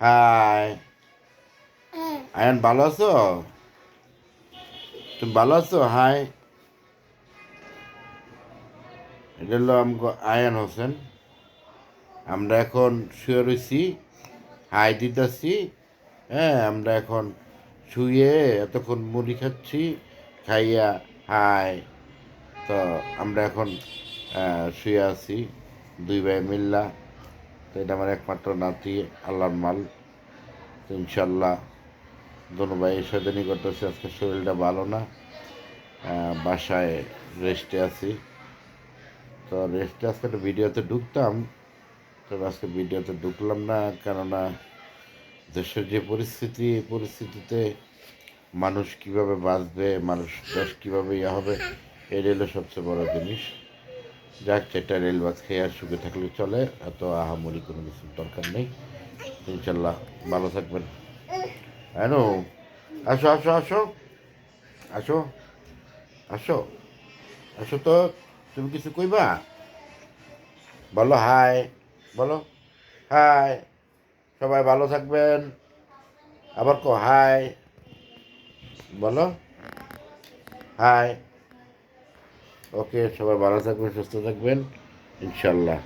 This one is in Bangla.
হাই। আয়ান ভালো আছো? তুমি ভালো আছো? হাই। এটা হলো আমগো আয়ান হোসেন। আমরা এখন শুয়ে রয়েছি, হাই দিতেছি। হ্যাঁ, আমরা এখন শুয়ে এতক্ষণ মুড়ি খাচ্ছি, খাইয়া হাই। তো আমরা এখন শুয়ে আছি দুই ভাই মিল্লা। তো এটা আমার একমাত্র নাতি, আল্লাহর মাল। তো ইনশাল্লাহ দোনো ভাই শয়তানি করতেছে। আজকে শরীরটা ভালো না, বাসায় রেস্টে আছি। তো রেস্টে আজকে একটা ভিডিওতে ঢুকতাম, তবে আজকে ভিডিওতে ঢুকলাম না, কেননা দেশের যে পরিস্থিতি, এই পরিস্থিতিতে মানুষ কিভাবে বাঁচবে, মানুষ দেশ কীভাবে ইয়ে হবে, এই রেলের সবচেয়ে বড় জিনিস। যাক, চারটা রেল ভাত খেয়ে আর সুখে থাকলে চলে, এত আহামরি কোনো কিছুর দরকার নেই। ইনশাল্লাহ ভালো থাকবেন। হ্যালো, আসো আসো আসো আসো আসো আসো। তো তুমি কিছু কইবা? বলো হাই। বলো হাই। সবাই ভালো থাকবেন। আবার কো হাই। বলো হাই। ওকে, সবাই ভালো থাকবেন, সুস্থ থাকবেন, ইনশাল্লাহ।